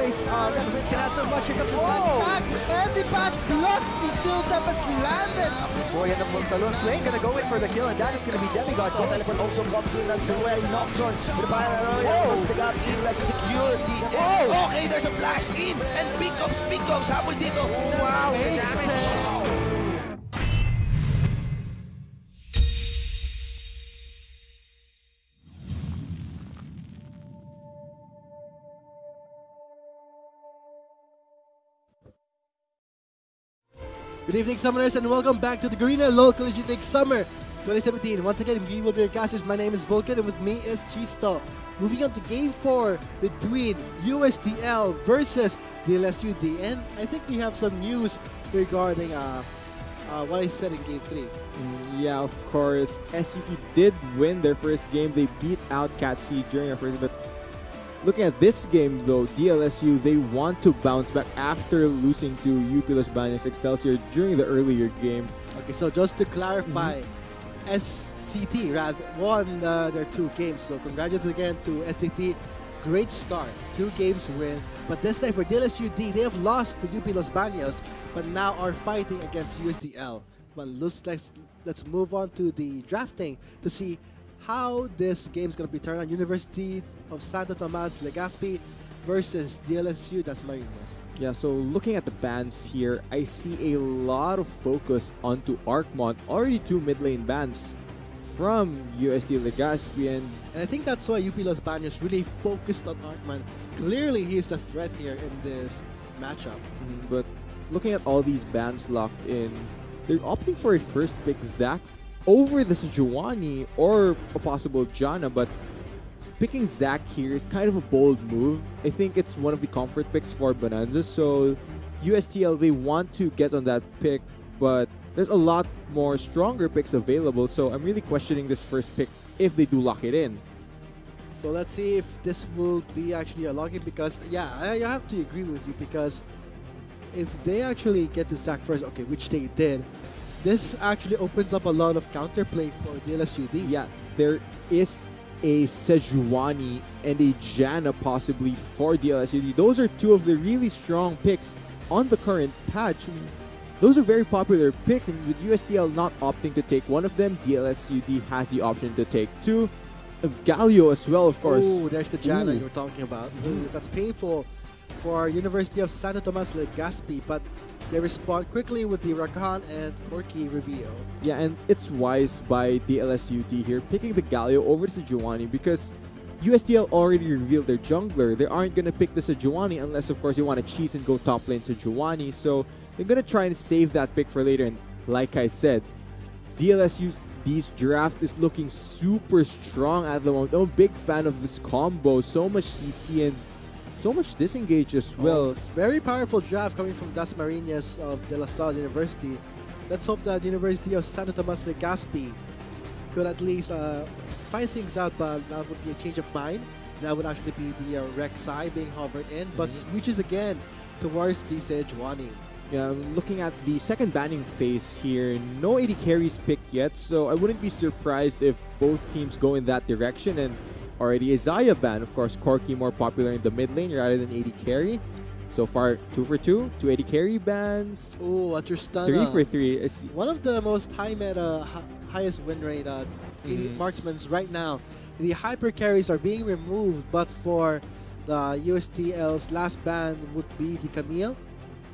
nice cannot do much. Here comes the back. And the back plus the kill tap has landed. Boy, and the Montalon Swain gonna go in for the kill, and that is gonna be Demigod. Gold Teleport also comes in as well. Nocturne with the fire arrow. The gap in like security. Okay, there's a flash in. And big comes. Habol dito. Wow, the damage. Good evening, Summoners, and welcome back to the Garena LoL Collegiate League Summer 2017. Once again, we will be your casters. My name is Vulcan, and with me is Chisto. Moving on to Game 4 between USTL versus DLSUD. And I think we have some news regarding what I said in Game 3. Yeah, of course. SCT did win their first game. They beat out CatC during our first, but looking at this game though, DLSU, they want to bounce back after losing to UP Los Baños Excelsior during the earlier game. Okay, so just to clarify, SCT rather won their 2 games. So congratulations again to SCT. Great start, 2 games win. But this time for DLSUD, they have lost to UP Los Baños, but now are fighting against USTL. But let's move on to the drafting to see how this game is going to be turned on. University of Santo Tomas Legazpi versus DLSU Dasmariñas. Yeah, so looking at the bans here, I see a lot of focus onto Arcmont. Already 2 mid lane bans from UST Legazpi, and I think that's why UP Los Baños really focused on Arcmont. Clearly, he's the threat here in this matchup. But looking at all these bans locked in, they're opting for a first pick Zac over the Sejuani or a possible Janna, but picking Zac here is kind of a bold move. I think it's one of the comfort picks for Bonanza, so USTL, they want to get on that pick, but there's a lot more stronger picks available, so I'm really questioning this first pick if they do lock it in. So let's see if this will be actually a lock-in, because yeah, I have to agree with you, because if they actually get to Zac first, okay, which they did, this actually opens up a lot of counterplay for DLSUD. Yeah, there is a Sejuani and a Janna possibly for DLSUD. Those are 2 of the really strong picks on the current patch. Those are very popular picks, and with USTL not opting to take one of them, DLSUD has the option to take 2. Galio as well, of course. Oh, there's the Janna you were talking about. That's painful for University of Santo Tomas Legazpi, but they respond quickly with the Rakan and Corki reveal. Yeah, and it's wise by DLSUD here, picking the Galio over the Sejuani, because USTL already revealed their jungler. They aren't going to pick the Sejuani unless, of course, you want to cheese and go top lane Sejuani. So they're going to try and save that pick for later. And like I said, DLSUD's draft is looking super strong at the moment. I'm a big fan of this combo. So much CC and so much disengage as well. It's very powerful draft coming from Dasmariñas of De La Salle University. Let's hope that University of Santo Tomas Legazpi could at least find things out, but that would be a change of mind. That would actually be the Rek'Sai being hovered in, but switches again towards the Sejuani. Yeah, looking at the second banning phase here, no AD carries picked yet, so I wouldn't be surprised if both teams go in that direction. And already Isaiah ban, of course, Corki more popular in the mid lane rather than AD carry. So far, 2 for 2, 2 AD carry bans. Oh, at your stun. 3 for 3. One of the most high meta, highest win rate marksmans right now. The hyper carries are being removed, but for the USTL's last ban would be the Camille.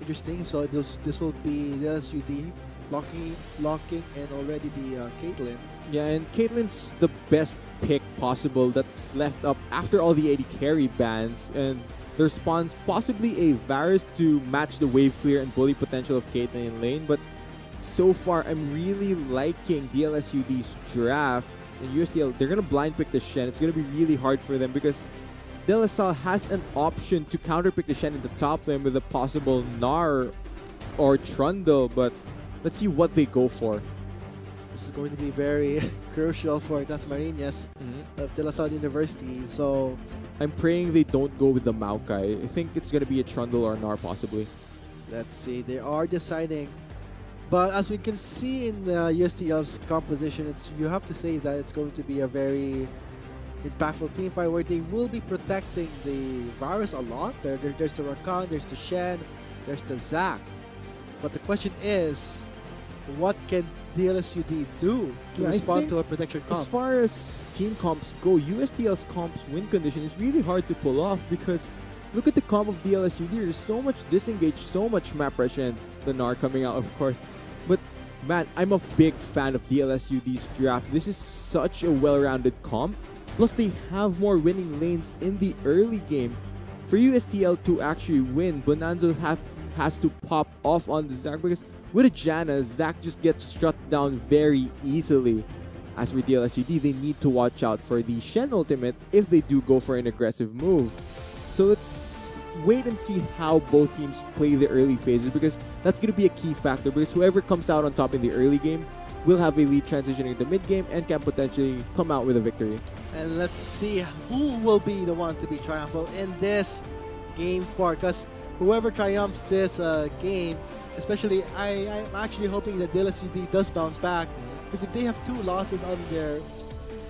Interesting. So this will be the LSUD locking and already the Caitlyn. Yeah, and Caitlyn's the best pick possible that's left up after all the AD carry bans, and there spawns possibly a Varus to match the wave clear and bully potential of Caitlyn in lane. But so far, I'm really liking DLSUD's draft. And USTL, they're going to blind pick the Shen. It's going to be really hard for them because De La Salle has an option to counter pick the Shen in the top lane with a possible Gnar or Trundle, but let's see what they go for. This is going to be very crucial for Dasmariñas of De La Salle University. So I'm praying they don't go with the Maokai. I think it's going to be a Trundle or Gnar possibly. Let's see. They are deciding. But as we can see in the USTL's composition, you have to say that it's going to be a very impactful team fight where they will be protecting the virus a lot. There's the Rakan, there's the Shen, there's the Zac. But the question is, what can DLSUD do to Yeah, respond to a protection comp? As far as team comps go, USTL's comps win condition is really hard to pull off because look at the comp of DLSUD. There's so much disengage, so much map pressure, and the Gnar coming out, of course. But man, I'm a big fan of DLSUD's draft. This is such a well-rounded comp. Plus, they have more winning lanes in the early game. For USTL to actually win, Bonanza has to pop off on the Zac because with a Janna, Zac just gets shut down very easily. As for DLSUD, they need to watch out for the Shen ultimate if they do go for an aggressive move. So let's wait and see how both teams play the early phases because that's going to be a key factor because whoever comes out on top in the early game will have a lead transitioning into mid game and can potentially come out with a victory. And let's see who will be the one to be triumphant in this game 4 because whoever triumphs this game, especially I'm actually hoping that DLSUD does bounce back because if they have 2 losses on their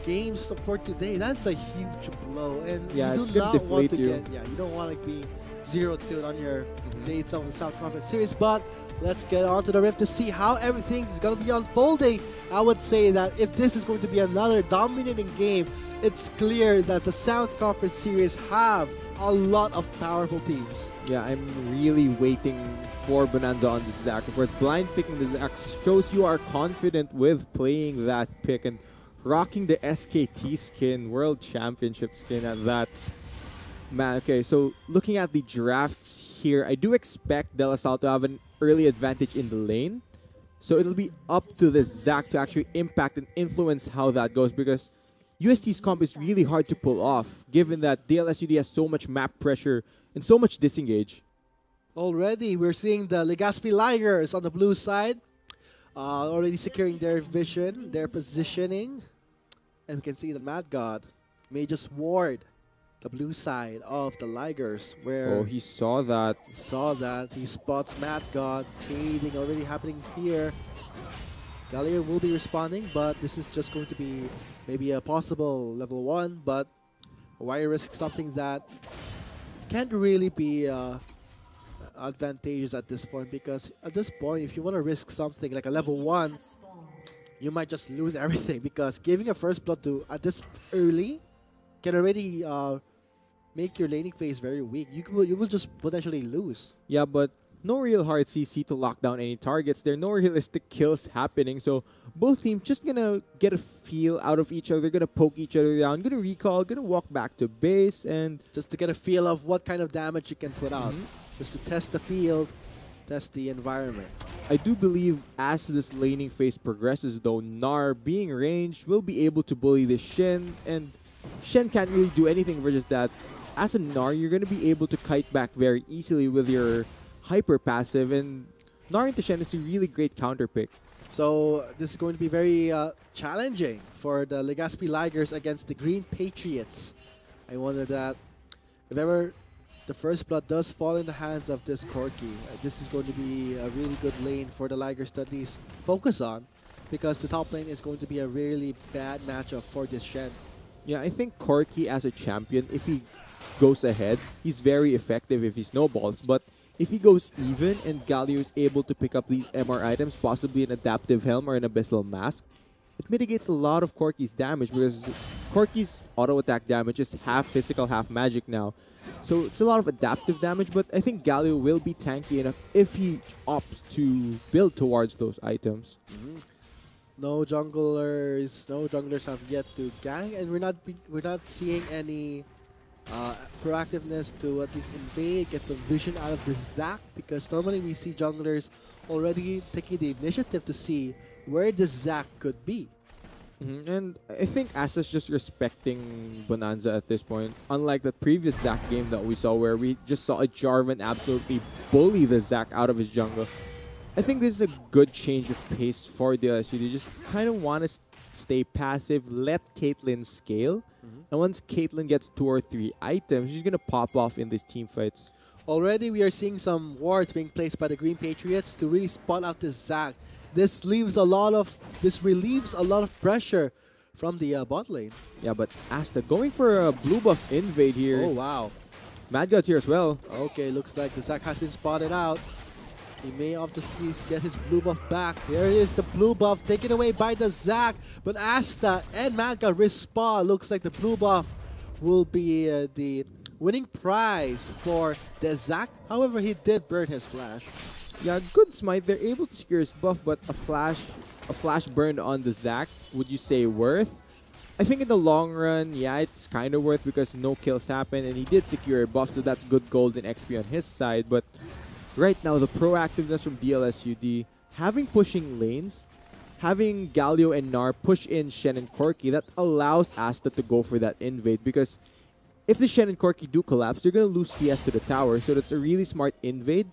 games for today, that's a huge blow, and Yeah, you it's do gonna not want to deflate you. get, you don't want to be 0-2 on your dates of the South Conference Series. But let's get on to the Rift to see how everything is going to be unfolding. I would say that if this is going to be another dominating game, it's clear that the South Conference Series have a lot of powerful teams. Yeah, I'm really waiting for Bonanza on this Zac. Of course, blind picking the Zac shows you are confident with playing that pick and rocking the SKT skin, World Championship skin at that. Man, okay, so looking at the drafts here, I do expect DLSUD to have an early advantage in the lane. So it'll be up to the Zac to actually impact and influence how that goes because UST's comp is really hard to pull off given that DLSUD has so much map pressure and so much disengage. Already, we're seeing the Legazpi Ligers on the blue side already securing their vision, their positioning. And we can see the Mad God may just ward the blue side of the Ligers where... Oh, he saw that. He spots Mad God trading already happening here. Gallier will be responding, but this is just going to be maybe a possible level 1, but why risk something that can't really be advantageous at this point? Because at this point, if you want to risk something like a level 1, you might just lose everything because giving a first blood to at this early can already make your laning phase very weak. You will just potentially lose. Yeah, but no real hard CC to lock down any targets. There are no realistic kills happening. So both teams just gonna get a feel out of each other, gonna poke each other down, gonna recall, gonna walk back to base, and just to get a feel of what kind of damage you can put out. Just to test the field, test the environment. I do believe as this laning phase progresses though, Gnar being ranged will be able to bully the Shen, and Shen can't really do anything versus that. As a Gnar, you're going to be able to kite back very easily with your hyper passive, and Gnar into Shen is a really great counter pick. So this is going to be very challenging for the Legazpi Ligers against the Green Patriots. I wonder that if ever the first blood does fall in the hands of this Corki, this is going to be a really good lane for the Ligers to at least focus on because the top lane is going to be a really bad matchup for this Shen. Yeah, I think Corki as a champion, if he goes ahead, he's very effective if he snowballs, but if he goes even and Galio is able to pick up these MR items, possibly an adaptive helm or an abyssal mask, it mitigates a lot of Corki's damage because Corki's auto attack damage is half physical, half magic now. So it's a lot of adaptive damage, but I think Galio will be tanky enough if he opts to build towards those items. No junglers have yet to gang, and we're not seeing any proactiveness to at least invade, get some vision out of the Zac, because normally we see junglers already taking the initiative to see where the Zac could be. And I think Asa's just respecting Bonanza at this point. Unlike the previous Zac game that we saw where we just saw a Jarvan absolutely bully the Zac out of his jungle. I think this is a good change of pace for DLSUD. They just kind of want to stay passive, let Caitlyn scale. And once Caitlyn gets 2 or 3 items, she's going to pop off in these team fights. Already we are seeing some wards being placed by the Green Patriots to really spot out this Zac. This relieves a lot of pressure from the bot lane. Yeah, but Asta going for a blue buff invade here. Oh, wow. Mad God's here as well. Okay, looks like the Zac has been spotted out. He may have to get his blue buff back. There is the blue buff taken away by the Zac. But Asta and Mad God respawn. Looks like the blue buff will be the winning prize for the Zac. However, he did burn his flash. Yeah, good smite. They're able to secure his buff, but a flash burn on the Zac, would you say worth? I think in the long run, yeah, it's kind of worth because no kills happen and he did secure a buff, so that's good gold and XP on his side. But right now, the proactiveness from DLSUD, having pushing lanes, having Galio and Gnar push in Shen and Corki, that allows Asta to go for that invade because if the Shen and Corki do collapse, they're going to lose CS to the tower. So that's a really smart invade,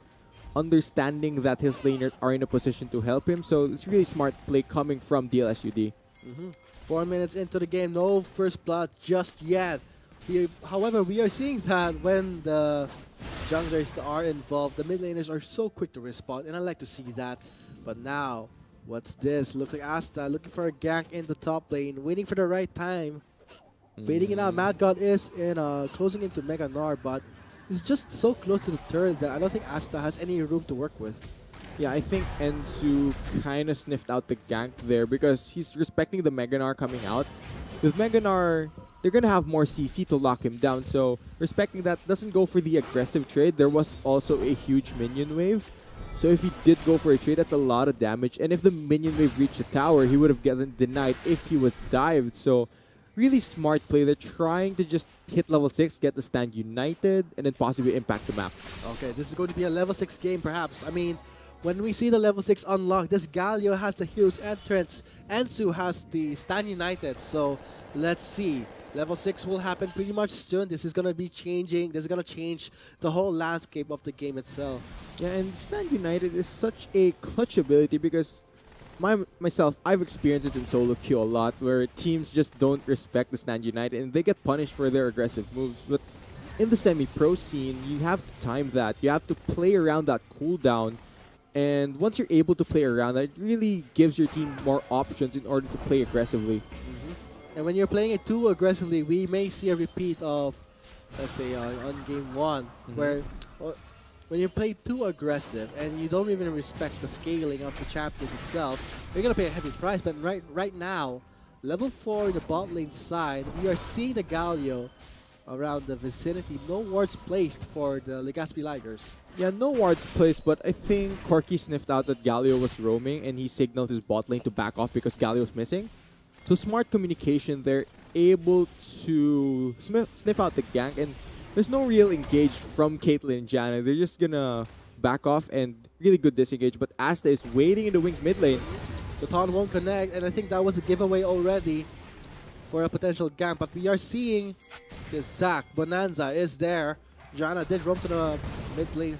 understanding that his laners are in a position to help him. So it's really smart play coming from DLSUD. 4 minutes into the game, no first blood just yet. However, we are seeing that when the junglers are involved, the mid laners are so quick to respond, and I like to see that. But now, what's this? Looks like Asta looking for a gank in the top lane, waiting for the right time. Baiting it out. Mad God is in closing into Mega Gnar, but he's just so close to the turret that I don't think Asta has any room to work with. Yeah, I think Ensu kind of sniffed out the gank there because he's respecting the Mega Gnar coming out. With Mega Gnar, they're going to have more CC to lock him down. So respecting that, doesn't go for the aggressive trade. There was also a huge minion wave. So if he did go for a trade, that's a lot of damage. And if the minion wave reached the tower, he would have gotten denied if he was dived. So really smart play. They're trying to just hit level 6, get the stand united, and then possibly impact the map. Okay, this is going to be a level 6 game perhaps. I mean, when we see the level 6 unlock, this Galio has the hero's entrance, Ensu has the stand united. So let's see. Level 6 will happen pretty much soon. This is going to be changing. This is going to change the whole landscape of the game itself. Yeah, and stand united is such a clutch ability because myself, I've experienced this in solo queue a lot where teams just don't respect the stand united and they get punished for their aggressive moves. But in the semi-pro scene, you have to time that. You have to play around that cooldown. And once you're able to play around that, it really gives your team more options in order to play aggressively. And when you're playing it too aggressively, we may see a repeat of, let's say, on game 1, where when you play too aggressive and you don't even respect the scaling of the champions itself, you're going to pay a heavy price. But right now, level 4 in the bot lane side, we are seeing the Galio around the vicinity. No wards placed for the Legazpi Ligers. Yeah, no wards placed, but I think Corki sniffed out that Galio was roaming and he signaled his bot lane to back off because Galio was missing. So smart communication, they're able to sniff out the gank, and there's no real engage from Caitlyn and Janna. They're just gonna back off and really good disengage, but Asta is waiting in the wings mid lane. The taunt won't connect, and I think that was a giveaway already for a potential gank, but we are seeing the Zac Bonanza is there. Janna did roam to the mid lane.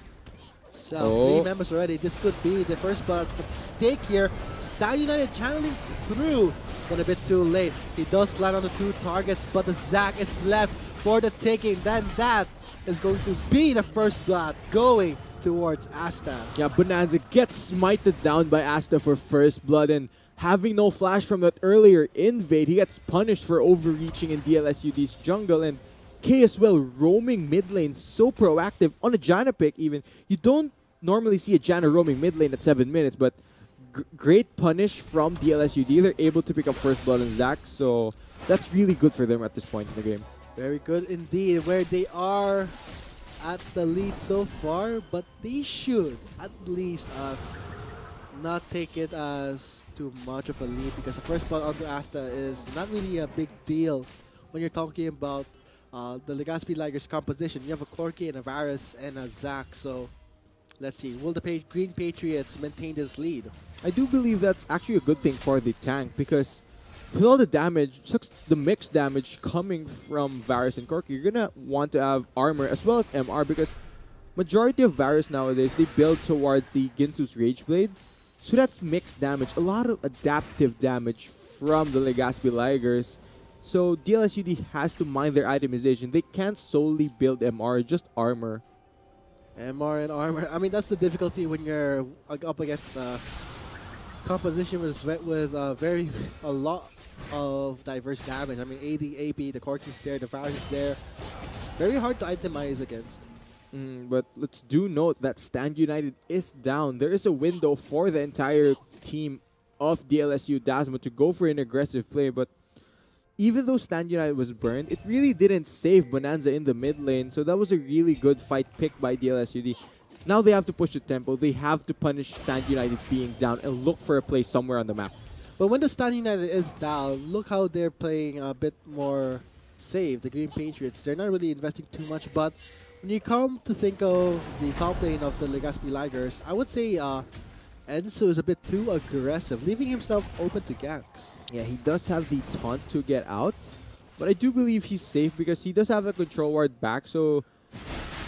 So 3 members already. This could be the first blood at stake here. Stand United channeling through, but a bit too late. He does land on the 2 targets, but the Zac is left for the taking. Then that is going to be the first blood going towards Asta. Yeah, Bonanza gets smited down by Asta for first blood, and having no flash from that earlier invade, he gets punished for overreaching in DLSUD's jungle, and K as well roaming mid lane, so proactive on a Janna pick even. You don't normally see a Janna roaming mid lane at 7 minutes, but great punish from DLSUD. They're able to pick up first blood on Zac, so that's really good for them at this point in the game. Very good indeed, where they are at the lead so far, but they should at least not take it as too much of a lead, because the first blood onto Asta is not really a big deal when you're talking about the Legazpi Ligers composition. You have a Corki and a Varus and a Zac, so let's see. Will the Green Patriots maintain this lead? I do believe that's actually a good thing for the tank, because with all the damage, the mixed damage coming from Varus and Corki, you're gonna want to have armor as well as MR, because majority of Varus nowadays, they build towards the Ginsu's Rage Blade. So that's mixed damage, a lot of adaptive damage from the Legazpi Ligers. So DLSUD has to mind their itemization. They can't solely build MR, just armor. MR and armor. I mean, that's the difficulty when you're up against composition with a of diverse damage. I mean, AD, AP, the Cork is there, the Varus is there. Very hard to itemize against. But let's do note that Stand United is down. There is a window for the entire team of DLSU Dasma to go for an aggressive play, but even though Stand United was burned, it really didn't save Bonanza in the mid lane, so that was a really good fight pick by DLSUD. Now they have to push the tempo. They have to punish Stand United being down and look for a play somewhere on the map. But when the Stand United is down, look how they're playing a bit more safe. The Green Patriots, they're not really investing too much, but when you come to think of the top lane of the Legazpi Ligers, I would say Ensu is a bit too aggressive, leaving himself open to ganks. Yeah, he does have the taunt to get out, but I do believe he's safe because he does have the control ward back, so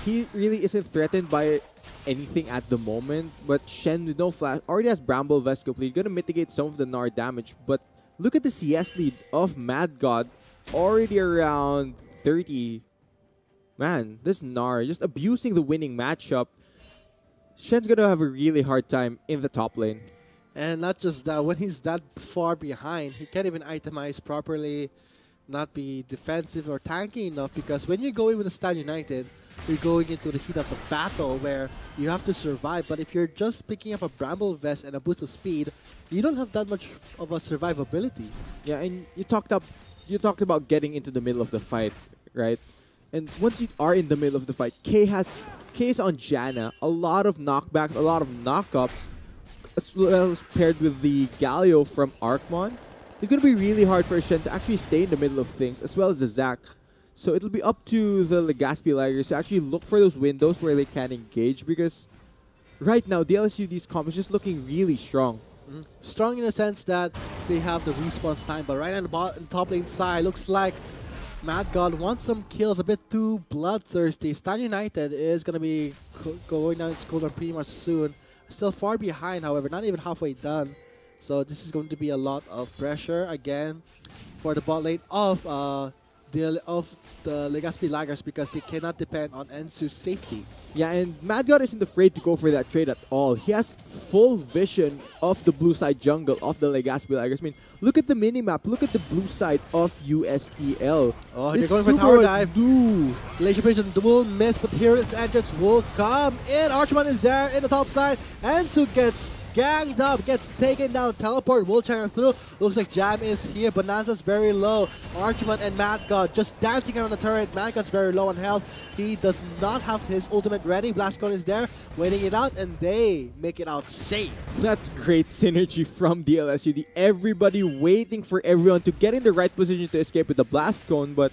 he really isn't threatened by anything at the moment. But Shen with no flash already has Bramble Vest complete, gonna mitigate some of the Gnar damage. But look at the CS lead of Mad God, already around 30. Man, this Gnar just abusing the winning matchup. Shen's gonna have a really hard time in the top lane. And not just that, when he's that far behind, he can't even itemize properly, not be defensive or tanky enough, because when you're going with a Stand United, you're going into the heat of the battle where you have to survive. But if you're just picking up a Bramble Vest and a boost of speed, you don't have that much of a survivability. Yeah, and you talked about getting into the middle of the fight, right? And once you are in the middle of the fight, K is on Janna, a lot of knockbacks, a lot of knockups, as well as paired with the Galio from Arcmon. It's going to be really hard for Shen to actually stay in the middle of things, as well as the Zac. So it'll be up to the Legazpi Ligers to actually look for those windows where they can engage, because right now, DLSUD's comp is just looking really strong. Strong in the sense that they have the response time, but right on the top lane side, looks like Mad God wants some kills, a bit too bloodthirsty. Stand United is going to be going down its cooldown pretty much soon. Still far behind, however, not even halfway done. So this is going to be a lot of pressure again for the bot lane of the Legazpi Lagers, because they cannot depend on Ensu's safety. Yeah, and Mad God isn't afraid to go for that trade at all. He has full vision of the blue side jungle of the Legazpi Lagers. I mean, look at the minimap. Look at the blue side of USTL. Oh, they're going for tower dive. Glacier Vision will miss, but here its entrance will come in. Archman is there in the top side. Ensu gets ganged up, gets taken down. Teleport will channel through. Looks like Jam is here. Bonanza's very low. Archman and Mad God just dancing around the turret. Mad God's very low on health. He does not have his ultimate ready. Blastcone is there, waiting it out, and they make it out safe. That's great synergy from DLSUD. Everybody waiting for everyone to get in the right position to escape with the Blastcone, but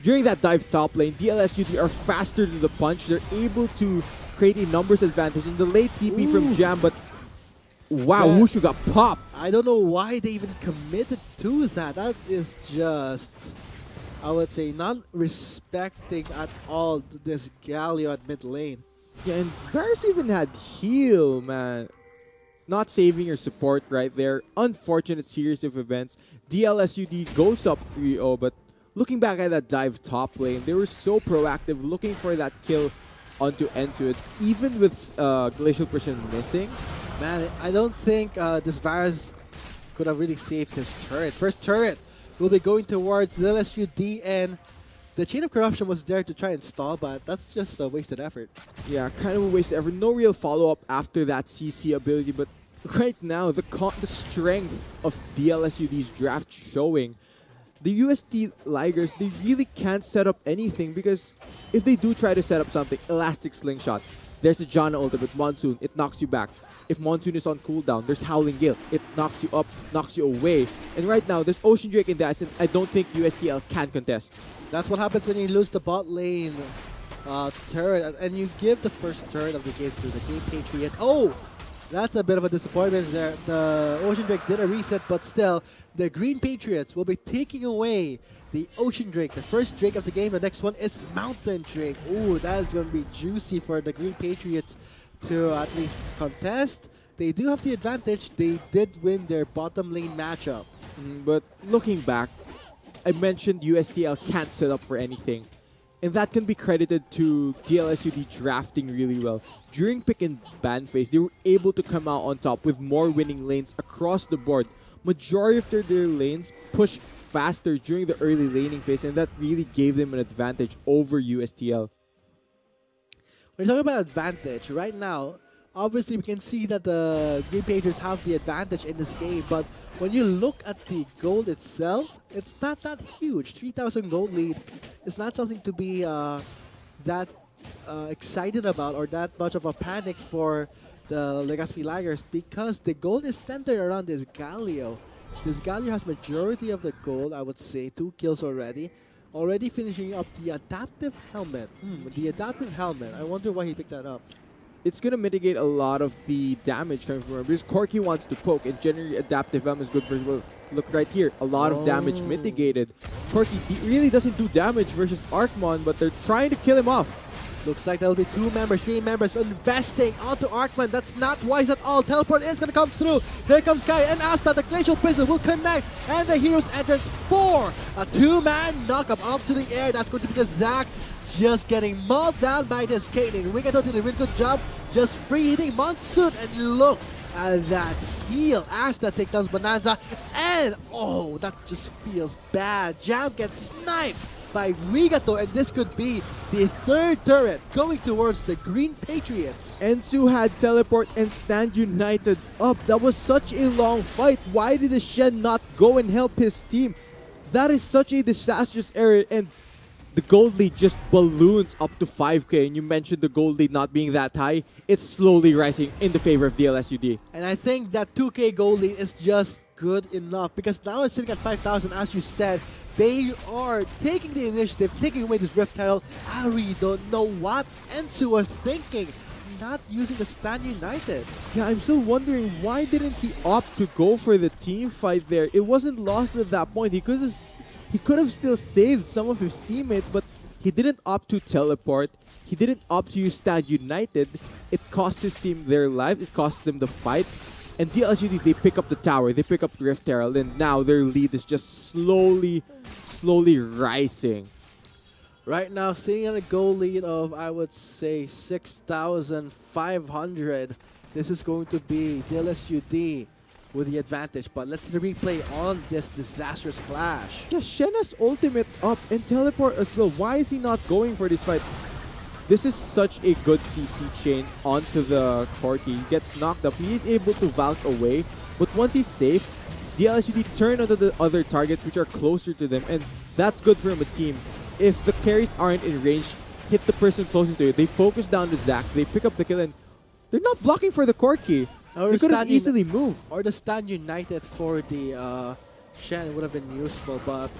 during that dive top lane, DLSUD are faster to the punch. They're able to create a numbers advantage in the late TP from Jam, but wow, Wushu got popped. I don't know why they even committed to that. That is just, I would say, not respecting at all this Galio at mid lane. Yeah, and Varus even had heal, man. Not saving your support right there. Unfortunate series of events. DLSUD goes up 3-0, but looking back at that dive top lane, they were so proactive, looking for that kill onto Ensu, even with Glacial Precision missing. Man, I don't think this Varus could have really saved his turret. First turret will be going towards the LSUD, and the Chain of Corruption was there to try and stall, but that's just a wasted effort. Yeah, kind of a wasted effort. No real follow-up after that CC ability, but right now, the strength of DLSUD's draft showing. The UST Ligers, they really can't set up anything, because if they do try to set up something, Elastic Slingshot, there's a Janna ultimate, Monsoon, it knocks you back. If Monsoon is on cooldown, there's Howling Gale, it knocks you up, knocks you away. And right now, there's Ocean Drake in that, and I don't think USTL can contest. That's what happens when you lose the bot lane turret, and you give the first turret of the game to the Green Patriots. Oh! That's a bit of a disappointment there. The Ocean Drake did a reset, but still, the Green Patriots will be taking away the Ocean Drake, the first Drake of the game. The next one is Mountain Drake. Ooh, that is going to be juicy for the Green Patriots to at least contest. They do have the advantage. They did win their bottom lane matchup. But looking back, I mentioned USTL can't set up for anything. And that can be credited to DLSUD drafting really well. During pick and ban phase, they were able to come out on top with more winning lanes across the board. majority of their lanes push faster during the early laning phase, and that really gave them an advantage over USTL. We're talking about advantage right now. Obviously, we can see that the Green Patriots have the advantage in this game, but when you look at the gold itself, it's not that huge. 3,000 gold lead is not something to be that excited about or that much of a panic for the Legazpi Laggers, because the gold is centered around this Galio. This Galio has majority of the gold, I would say, 2 kills already. Already finishing up the adaptive helmet. The adaptive helmet. I wonder why he picked that up. It's going to mitigate a lot of the damage coming from him, because Corki wants to poke, and generally adaptive helmet is good for, well, look right here, a lot of damage mitigated. Corki, he really doesn't do damage versus Arcmon, but they're trying to kill him off. Looks like there'll be 2 members, 3 members investing onto Arcman. That's not wise at all. Teleport is going to come through. Here comes Kai and Asta. The Glacial Prison will connect. And the Hero's Entrance for a 2-man knockup up to the air. That's going to be the Zac just getting mauled down by this Caitlyn. Wigato did a really good job just free hitting Monsoon. And look at that heal. Asta takedowns Bonanza. And oh, that just feels bad. Jam gets sniped by Wigato, and this could be the 3rd turret going towards the Green Patriots. Ensu had teleport and stand united up. That was such a long fight. Why did the Shen not go and help his team? That is such a disastrous error, and the gold lead just balloons up to 5k. And you mentioned the gold lead not being that high. It's slowly rising in the favor of DLSUD. And I think that 2k gold lead is just good enough, because now it's sitting at 5,000, as you said. They are taking the initiative, taking away this Rift title. I really don't know what Ensu was thinking, not using the Stand United. Yeah, I'm still wondering, why didn't he opt to go for the team fight there? It wasn't lost at that point. He could have still saved some of his teammates, but he didn't opt to teleport. He didn't opt to use Stand United. It cost his team their life. It cost them the fight. And DLSUD, they pick up the tower, they pick up Rift Herald, and now their lead is just slowly rising. Right now, sitting on a goal lead of, I would say, 6,500. This is going to be DLSUD with the advantage. But let's see the replay on this disastrous clash. Yeah, Shenna's ultimate up and teleport as well. Why is he not going for this fight? This is such a good CC chain onto the Corki. He gets knocked up. He is able to Valk away. But once he's safe, DLSUD turn onto the other targets which are closer to them. And that's good for him, a team. If the carries aren't in range, hit the person closest to you. They focus down the Zac. They pick up the kill, and they're not blocking for the Corki. They could have easily moved. Or the Stand United for the Shen would have been useful, but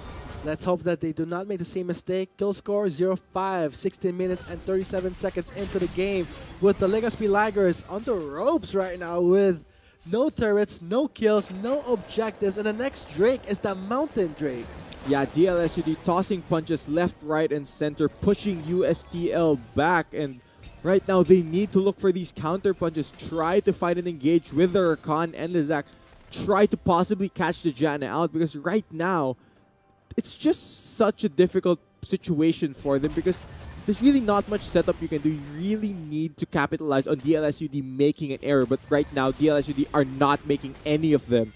let's hope that they do not make the same mistake. Kill score 0-5, 16 minutes and 37 seconds into the game, with the Legazpi Laggers on the ropes right now with no turrets, no kills, no objectives, and the next Drake is the Mountain Drake. Yeah, DLSUD tossing punches left, right, and center, pushing USTL back, and right now they need to look for these counter punches, try to fight and engage with the Rakan and the Zac, try to possibly catch the Janna out, because right now it's just such a difficult situation for them, because there's really not much setup you can do. You really need to capitalize on DLSUD making an error, but right now DLSUD are not making any of them.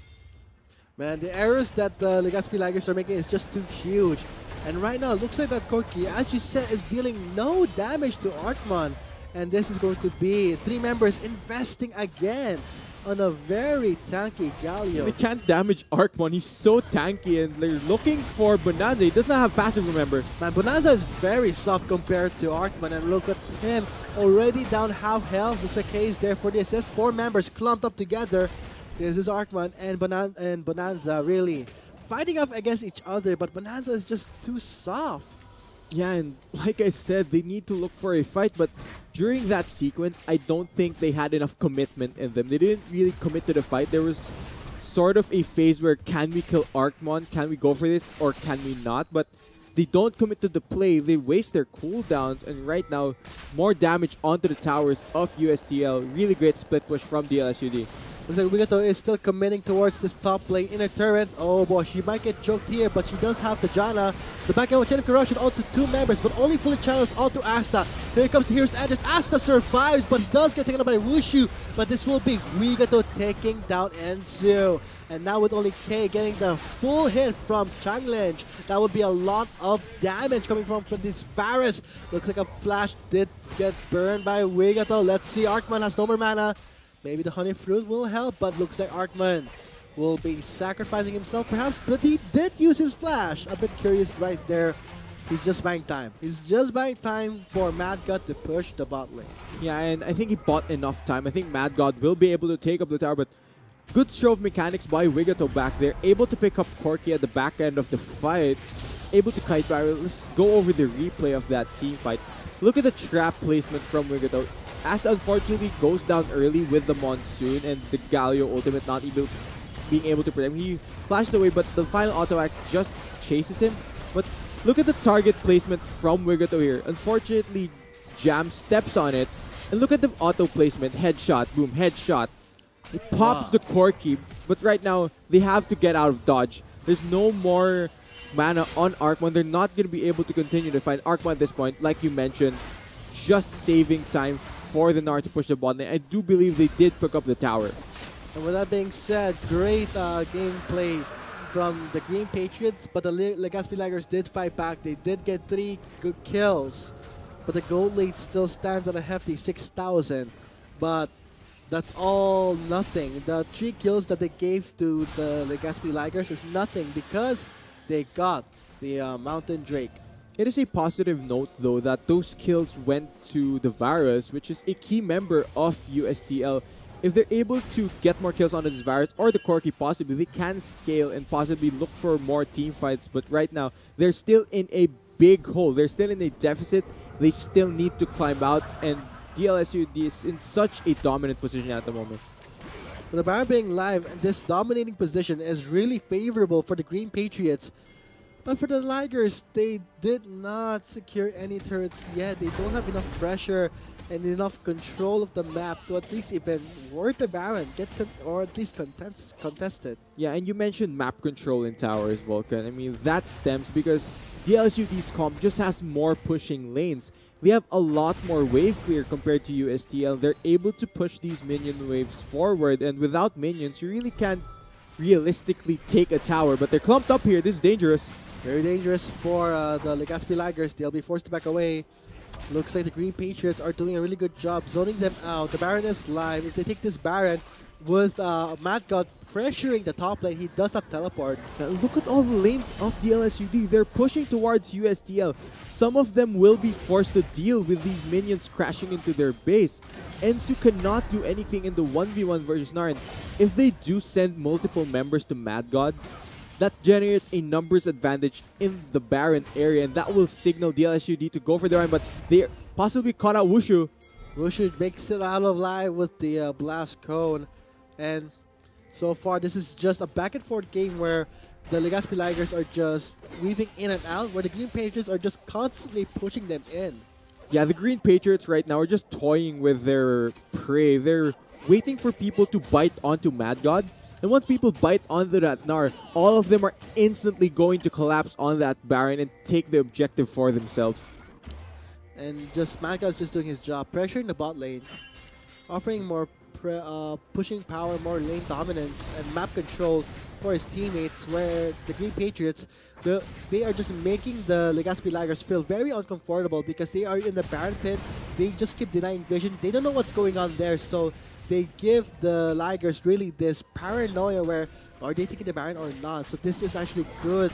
Man, the errors that the Legazpi Laggers are making is just too huge. And right now, it looks like that Corki, as you said, is dealing no damage to Artman. And this is going to be 3 members investing again on a very tanky Galio. They can't damage Arcmon. He's so tanky, and they're looking for Bonanza. He doesn't have passive, remember. Man, Bonanza is very soft compared to Arcman, and look at him, already down half health. Looks like he's there for the assist. 4 members clumped up together. This is Arcman and Bonanza really fighting off against each other, but Bonanza is just too soft. Yeah, and like I said, they need to look for a fight, but during that sequence, I don't think they had enough commitment in them. They didn't really commit to the fight. There was sort of a phase where, can we kill Arcmon? Can we go for this, or can we not? But they don't commit to the play. They waste their cooldowns, and right now, more damage onto the towers of USTL. Really great split push from DLSUD. Looks like Wigato is still committing towards this top lane inner turret. Oh boy, she might get choked here, but she does have the Janna. The backhand with Chain of Corruption onto 2 members, but only fully channels onto Asta. Here comes the Hero's Entrance. Asta survives, but he does get taken out by Wushu. But this will be Wigato taking down Ensu. And now with only K getting the full hit from Changlenge, that would be a lot of damage coming from this Varus. Looks like a flash did get burned by Wigato. Let's see, Arkman has no more mana. Maybe the Honey Fruit will help, but looks like Arkman will be sacrificing himself perhaps, but he did use his flash. A bit curious right there. He's just buying time. He's just buying time for Mad God to push the bot lane. Yeah, and I think he bought enough time. I think Mad God will be able to take up the tower, but good show of mechanics by Wigato back there. Able to pick up Corki at the back end of the fight. Able to kite barrel. Let's go over the replay of that team fight. Look at the trap placement from Wigato. Asta unfortunately goes down early with the Monsoon and the Galio ultimate not being able to protect him. He flashed away, but the final auto act just chases him. But look at the target placement from Wigato here. Unfortunately, Jam steps on it. And look at the auto placement. Headshot, boom, headshot. It pops the Corki, but right now they have to get out of dodge. There's no more mana on Arkman. They're not going to be able to continue to find Arkman at this point. Like you mentioned, just saving time for the Gnar to push the bot lane. I do believe they did pick up the tower. And with that being said, great gameplay from the Green Patriots, but the Legazpi Lagers did fight back. They did get 3 good kills, but the gold lead still stands at a hefty 6,000. But that's all nothing. The 3 kills that they gave to the Legazpi Lagers is nothing because they got the Mountain Drake. It is a positive note, though, that those kills went to the Varus, which is a key member of USTL. If they're able to get more kills on this Varus or the Corki, possibly, they can scale and possibly look for more team fights. But right now, they're still in a big hole. They're still in a deficit. They still need to climb out, and DLSUD is in such a dominant position at the moment. With the Baron being live, this dominating position is really favorable for the Green Patriots. But for the Ligers, they did not secure any turrets yet. They don't have enough pressure and enough control of the map to at least even ward the Baron, or at least contest it. Yeah, and you mentioned map control in towers, Vulcan. I mean, that stems because DLSUD's comp just has more pushing lanes. They have a lot more wave clear compared to USTL. They're able to push these minion waves forward, and without minions, you really can't realistically take a tower. But they're clumped up here. This is dangerous. Very dangerous for the Legazpi Lagers. They'll be forced to back away. Looks like the Green Patriots are doing a really good job zoning them out. The Baron is live. If they take this Baron with Mad God pressuring the top lane, he does have teleport. Now look at all the lanes of the LSUD. They're pushing towards USTL. Some of them will be forced to deal with these minions crashing into their base. Ensu cannot do anything in the 1v1 versus Gnar. If they do send multiple members to Mad God, that generates a numbers advantage in the Baron area, and that will signal DLSUD to go for the run, but they possibly caught out Wushu. Wushu makes it out of live with the Blast Cone, and so far this is just a back and forth game where the Legazpi Lagers are just weaving in and out, where the Green Patriots are just constantly pushing them in. Yeah, the Green Patriots right now are just toying with their prey. They're waiting for people to bite onto Mad God. And once people bite onto that Gnar, all of them are instantly going to collapse on that Baron and take the objective for themselves. And just Mad God's just doing his job, pressuring the bot lane, offering more pushing power, more lane dominance, and map control for his teammates, where the Green Patriots, they are just making the Legazpi Lagers feel very uncomfortable because they are in the Baron pit. They just keep denying vision. They don't know what's going on there, so they give the Lagers really this paranoia where are they taking the Baron or not. So this is actually good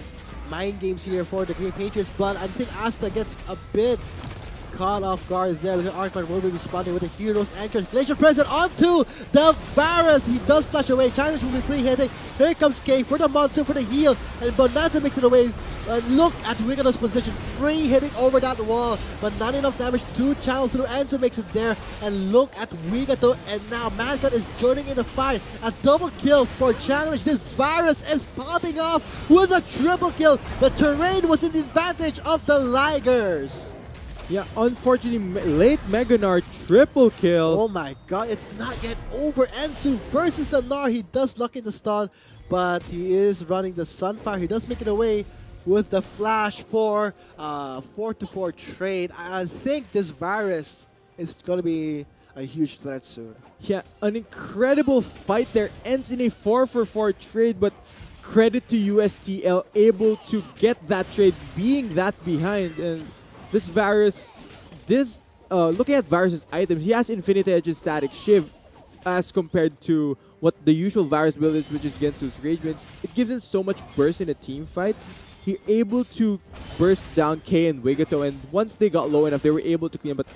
mind games here for the Green Patriots, but I think Asta gets a bit caught off guard there. Arkman will be responding with a Hero's Entrance. Glacial Present onto the Varus. He does flash away. Challenge will be free hitting. Here comes K for the Monsoon for the heal. And Bonanza makes it away. Look at Wigato's position. Free hitting over that wall. But not enough damage to channel through. Enzo makes it there. And look at Wigato. And now Mad God is joining in the fight. A double kill for Challenge. This Varus is popping off with a triple kill. The terrain was in the advantage of the Ligers. Yeah, unfortunately, late Meganar triple kill. Oh my god, it's not yet over. Ensu versus the Gnar. He does lock in the stun, but he is running the Sunfire. He does make it away with the flash for 4-4 trade. I think this virus is going to be a huge threat soon. Yeah, an incredible fight there. Ends in a 4-4 trade, but credit to USTL able to get that trade being that behind. And this Varus, looking at Varus's items, he has Infinity Edge and Static Shiv as compared to what the usual Varus build is, which is Gensu's Rage Wind. It gives him so much burst in a team fight. He's able to burst down K and Wigato, and once they got low enough, they were able to clean. But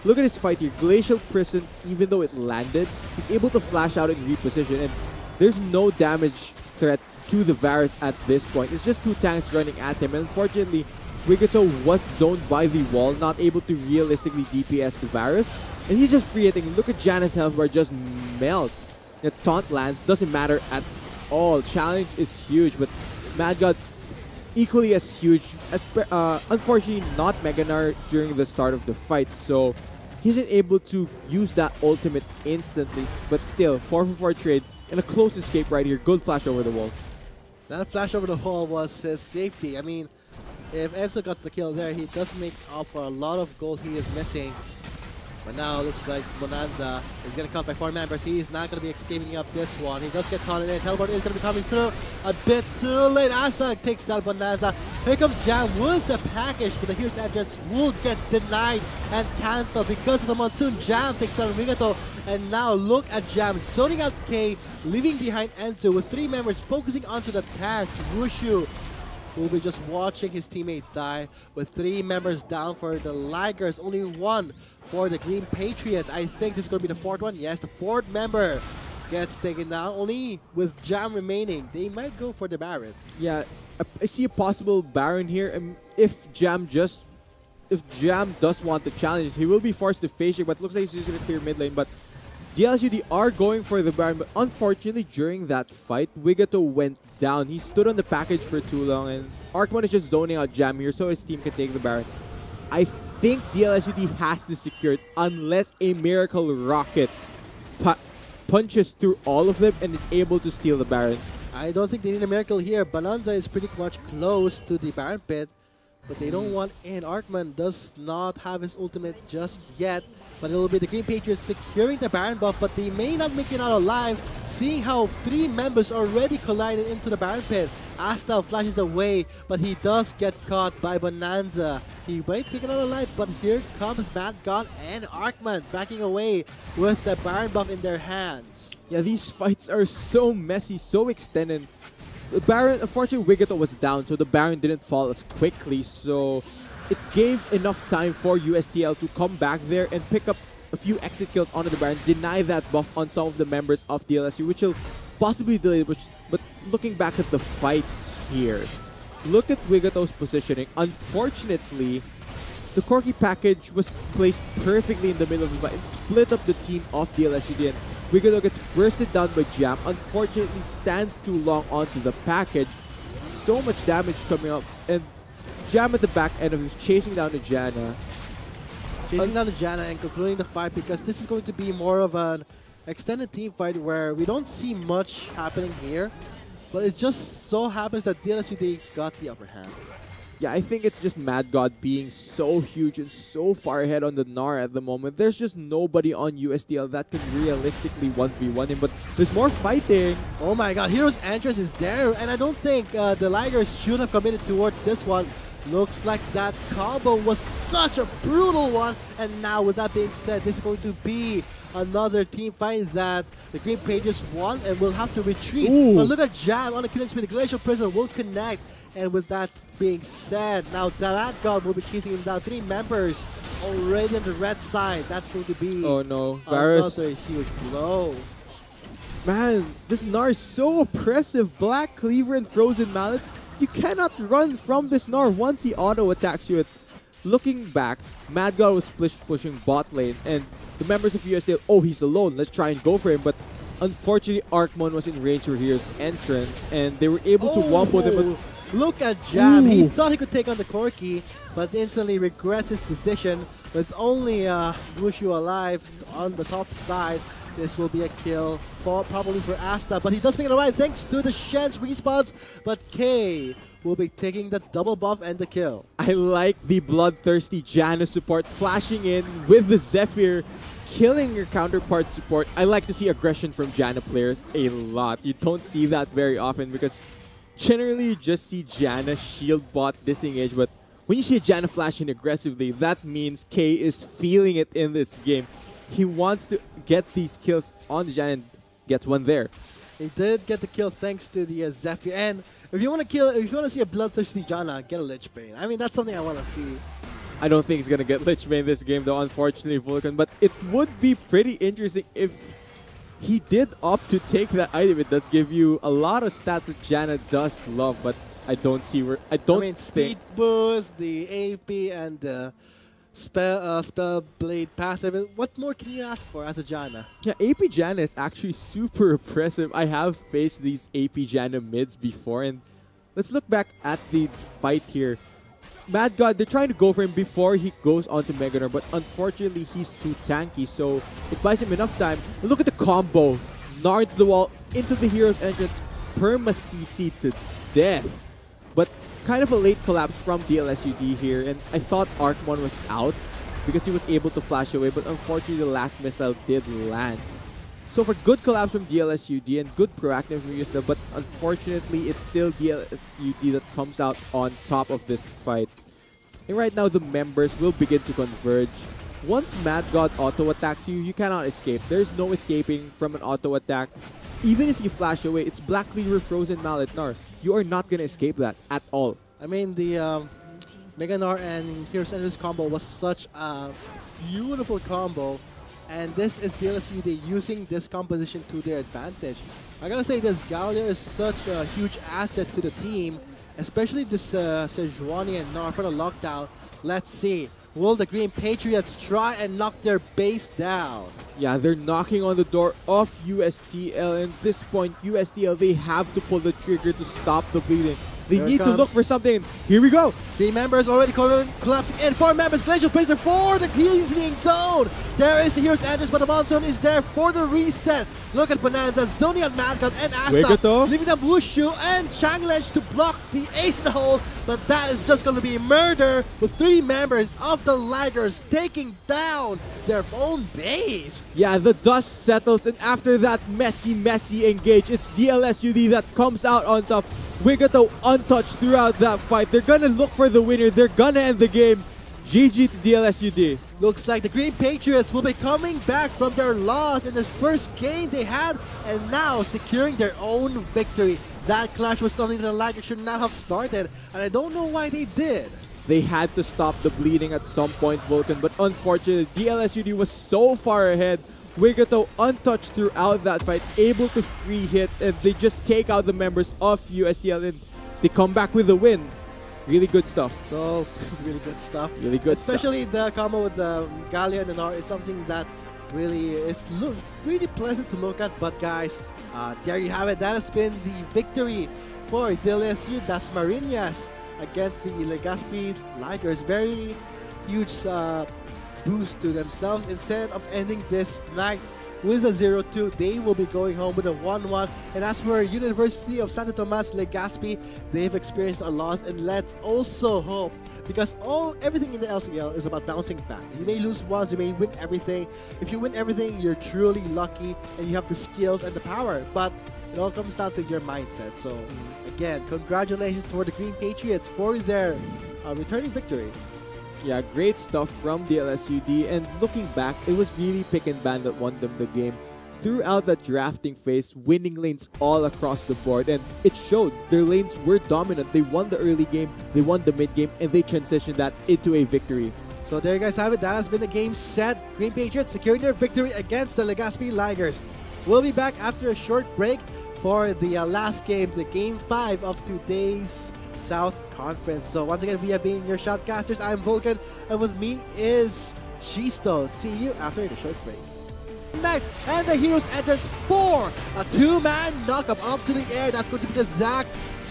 look at his fight here. Glacial Prison, even though it landed, he's able to flash out and reposition, and there's no damage threat to the Varus at this point. It's just two tanks running at him, and unfortunately, Wigato was zoned by the wall, not able to realistically DPS the Varus, and he's just free hitting. Look at Janna's health bar just melt. The taunt lands, doesn't matter at all. Challenge is huge, but Mad God equally as huge. Unfortunately, not Meganar during the start of the fight, so he isn't able to use that ultimate instantly, but still, 4-4 trade and a close escape right here. Good flash over the wall. That flash over the wall was his safety. I mean, if Enzo got the kill there, he does make up for a lot of gold he is missing. But now it looks like Bonanza is going to come by 4 members. He's not going to be escaping up this one. He does get caught in it. Teleport is going to be coming through a bit too late. Asta takes down Bonanza. Here comes Jam with the package, but the Hero's Entrance will get denied and cancelled because of the Monsoon. Jam takes down Rigato. And now look at Jam zoning out K, leaving behind Enzo with 3 members focusing onto the tanks. Wushu will be just watching his teammate die with 3 members down for the Lagers, only 1 for the Green Patriots. I think this is going to be the 4th one. Yes, the 4th member gets taken down, only with Jam remaining. They might go for the Baron. Yeah, I see a possible Baron here. If Jam does want the challenge, he will be forced to face it, but looks like he's just going to clear mid lane. But DLSUD are going for the Baron, but unfortunately during that fight, Wigato went down. He stood on the package for too long, and Arkmon is just zoning out Jam here so his team can take the Baron. I think DLSUD has to secure it unless a Miracle Rocket punches through all of them and is able to steal the Baron. I don't think they need a miracle here. Bonanza is pretty much close to the Baron pit, but they don't want in. Arkman does not have his ultimate just yet, but it will be the Green Patriots securing the Baron buff, but they may not make it out alive, seeing how 3 members already collided into the Baron pit. Asta flashes away, but he does get caught by Bonanza. He might make it out alive, but here comes Mad God and Arkman backing away with the Baron buff in their hands. Yeah, these fights are so messy, so extended. The Baron, unfortunately, Wigato was down, so the Baron didn't fall as quickly, so it gave enough time for USTL to come back there and pick up a few exit kills onto the Baron, deny that buff on some of the members of DLSU, which will possibly delay it. But looking back at the fight here, look at Wigato's positioning. Unfortunately, the Corki package was placed perfectly in the middle of the fight and split up the team of DLSU, and Wigato gets bursted down by Jam. Unfortunately, stands too long onto the package. So much damage coming up, and Jam at the back end of him chasing down the Janna. Chasing down the Janna and concluding the fight, because this is going to be more of an extended team fight where we don't see much happening here, but it just so happens that DLSUD got the upper hand. Yeah, I think it's just Mad God being so huge and so far ahead on the Gnar at the moment. There's just nobody on USTL that can realistically 1v1 him, but there's more fighting. Oh my god, Hero's Entrance is there, and I don't think the Ligers should have committed towards this one. Looks like that combo was such a brutal one, and now with that being said, this is going to be another team fight that the Green Pages won and will have to retreat. Ooh. But look at Jam on the killing spree. The Glacial Prison will connect, and with that being said, now Mad God will be chasing him down. 3 members already on the red side. That's going to be another huge blow. Man, this Gnar is so oppressive. Black Cleaver and Frozen Mallet. You cannot run from this Gnar once he auto-attacks you. Looking back, Mad God was pushing bot lane, and the members of USTL, oh, he's alone, let's try and go for him. But unfortunately, Arkmon was in range for Hero's Entrance, and they were able to wombo them. But Look at Jam. He Ooh. thought he could take on the Corki, but instantly regrets his decision. With only Wushu alive on the top side, this will be a kill probably for Asta. But he does make it alive thanks to the Shen's respawns. But K will be taking the double buff and the kill. I like the bloodthirsty Janna support flashing in with the Zephyr, killing your counterpart support. I like to see aggression from Janna players a lot. You don't see that very often because generally you just see Janna shield bot disengage, but when you see a Janna flashing aggressively, that means K is feeling it in this game. He wants to get these kills on the Janna and gets one there. He did get the kill thanks to the Zephyr. And if you want to see a bloodthirsty Janna, get a Lich Bane. I mean, that's something I want to see. I don't think he's gonna get Lich Bane this game though, unfortunately, Vulcan. But it would be pretty interesting if he did opt to take that item. It does give you a lot of stats that Janna does love, but I don't see where I mean, speed boost, the AP, and the spell blade passive. What more can you ask for as a Janna? Yeah, AP Janna is actually super impressive. I have faced these AP Janna mids before, and let's look back at the fight here. Mad God, they're trying to go for him before he goes onto Meganor, but unfortunately he's too tanky, so it buys him enough time. Look at the combo. Gnar to the wall, into the hero's entrance, perma CC to death. But kind of a late collapse from DLSUD here, and I thought Arcmon was out because he was able to flash away, but unfortunately the last missile did land. So for good collapse from DLSUD and good proactive from USTL, but unfortunately it's still DLSUD that comes out on top of this fight. And right now the members will begin to converge. Once Mad God auto attacks you, you cannot escape. There's no escaping from an auto attack. Even if you flash away, it's Black Cleaver, Frozen Mallet, Gnar. You are not going to escape that at all. I mean, the Mega Gnar and Hero's Entrance combo was such a beautiful combo. And this is DLSUD using this composition to their advantage. I gotta say, this Gaulier is such a huge asset to the team, especially this Sejuani and Gnar for the lockdown. Let's see. Will the Green Patriots try and knock their base down? Yeah, they're knocking on the door of USTL. And at this point, USTL, they have to pull the trigger to stop the bleeding. They need to look for something. Here we go. 3 members already collapsing in. 4 members. Glacial Pacer for the cleansing zone. There is the Hero's Entrance, but the Monsoon is there for the reset. Look at Bonanza, Zonian, Madcon, and Asta. Leaving them Wushu and Changlench to block the ace in the hole. But that is just going to be murder with 3 members of the Laggers taking down their own base. Yeah, the dust settles, and after that messy engage, it's DLSUD that comes out on top. Wigato untouched throughout that fight. They're gonna look for the winner. They're gonna end the game. GG to DLSUD. Looks like the Green Patriots will be coming back from their loss in the first game they had and now securing their own victory. That clash was something the Laggers should not have started, and I don't know why they did. They had to stop the bleeding at some point, Vulcan, but unfortunately, DLSUD was so far ahead. Wigato untouched throughout that fight, able to free hit, and they just take out the members of USTL and they come back with a win. Really good stuff. So, really good stuff. Really good Especially the combo with the Gallia and Gnar is something that really is really pleasant to look at. But guys, there you have it. That has been the victory for DLSU Dasmariñas against the Legazpi Laggers. Very huge boost to themselves. Instead of ending this night with a 0-2, they will be going home with a 1-1. And as for University of Santo Tomas Legazpi, they've experienced a loss, and let's also hope, because everything in the LCL is about bouncing back. You may lose once, you may win everything. If you win everything, you're truly lucky and you have the skills and the power, but it all comes down to your mindset. So again, congratulations for the Green Patriots for their returning victory. Yeah, great stuff from DLSUD, and looking back, it was really pick and ban that won them the game. Throughout the drafting phase, winning lanes all across the board, and it showed. Their lanes were dominant. They won the early game, they won the mid game, and they transitioned that into a victory. So there you guys have it. That has been the game set. Green Patriots securing their victory against the Legazpi Laggers. We'll be back after a short break for the last game, the Game 5 of today's South Conference. So once again, we have been your shoutcasters. I'm Vulcan, and with me is Chisto. See you after the short break. connect, and the Heroes enters for a two-man knockup up to the air. That's going to be the Zac,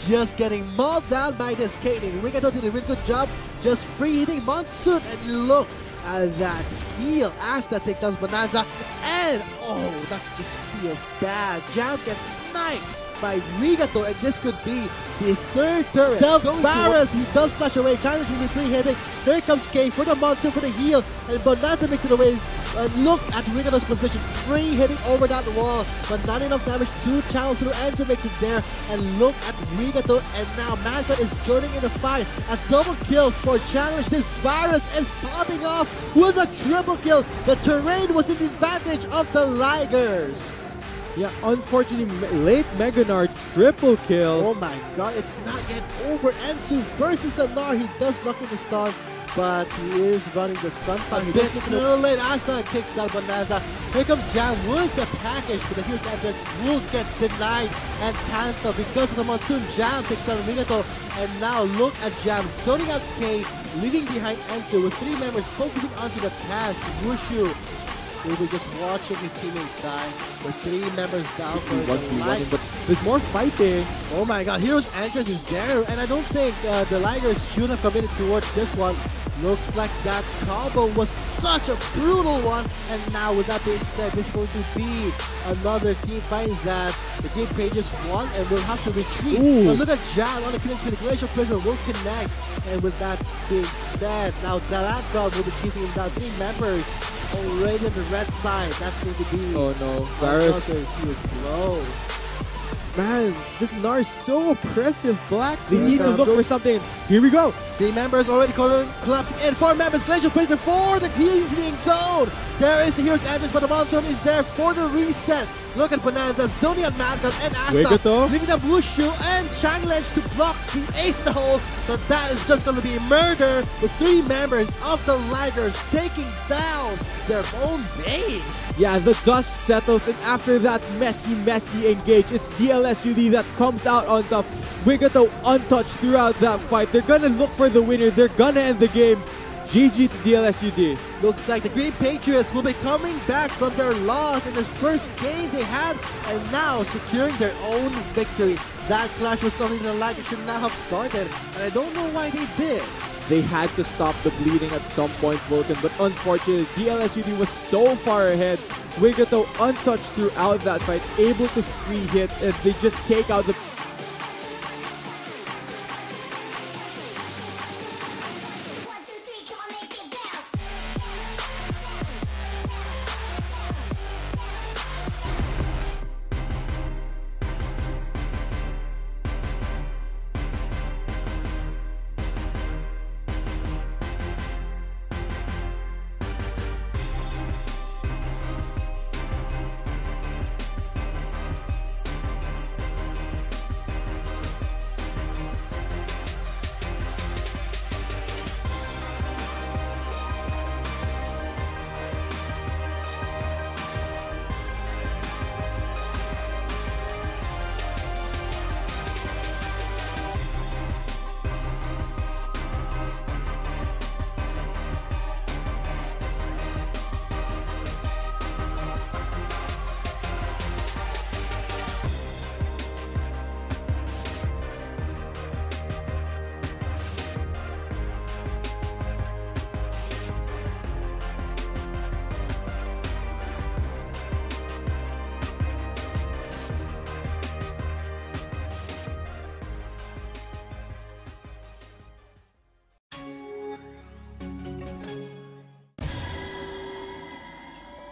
just getting mauled down by this Caitlyn. Rigato did a really good job just free hitting Monsoon, and look at that heal as that takedowns Bonanza, and oh, that just feels bad. Jam gets sniped by Rigato, and this could be the third turret. The Varus, he does flash away. Challenge will be free hitting. Here comes K for the Monsoon for the heal, and Bonanza makes it away. And look at Rigato's position, free hitting over that wall, but not enough damage to channel through. Enzo makes it there, and look at Rigato, and now Mancat is joining in the fight. A double kill for challenge. This Varus is popping off with a triple kill. The terrain was in the advantage of the Ligers. Yeah, unfortunately, late Meganar triple kill. Oh my god, it's not yet over. Enzo versus the Gnar. He does luck in the stun, but he is running the Sunfire. He does too late. Asta kicks down Bonanza. Here comes Jam with the package, but the Heroes entrance will get denied and cancelled because of the Monsoon. Jam takes down Rigato, and now look at Jam zoning out K, leaving behind Enzo with three members focusing onto the tanks. Wushu, we were just watching his teammates die with three members down for the light. But there's more fighting. Oh my god, Heroes entrance is there, and I don't think the Ligers should have committed towards this one. Looks like that combo was such a brutal one, and now with that being said, this is going to be another team fight that the Game Pages won and will have to retreat. But look at Jam on the killing spree. The Glacial Prison will connect, and with that being said, now Dalantrod will be chasing him down. Three members already on the red side. That's going to be Varus. another huge blow. Man, this Gnar is so oppressive, Black. They need to look for something. Here we go. Three members already collapsing in. Four members, Glacial Prison for the cleansing zone. There is the Hero's entrance, but the Monsoon is there for the reset. Look at Bonanza, zoning on Mancat and Asta, leaving up Wushu and Changlench to block the ace in the hole, but that is just going to be murder with three members of the Ligers taking down their own base. Yeah, the dust settles, and after that messy engage, it's DLSUD that comes out on top. Rigato untouched throughout that fight. They're gonna look for the winner. They're gonna end the game. GG to DLSUD. Looks like the Green Patriots will be coming back from their loss in the first game they had, and now securing their own victory. That clash was something the Ligers should not have started, and I don't know why they did. They had to stop the bleeding at some point, Vulcan, but unfortunately, DLSUD was so far ahead. Rigato untouched throughout that fight, able to free hit, and they just take out the...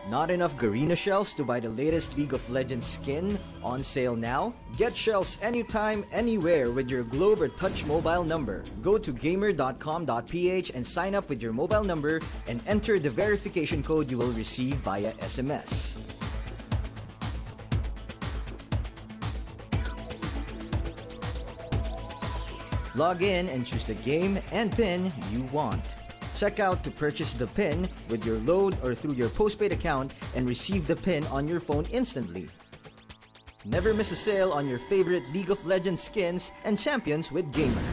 Not enough Garena shells to buy the latest League of Legends skin? On sale now? Get shells anytime, anywhere with your Globe or Touch mobile number. Go to gamer.com.ph and sign up with your mobile number and enter the verification code you will receive via SMS. Log in and choose the game and pin you want. Check out to purchase the pin with your load or through your postpaid account and receive the pin on your phone instantly. Never miss a sale on your favorite League of Legends skins and champions with Gamer.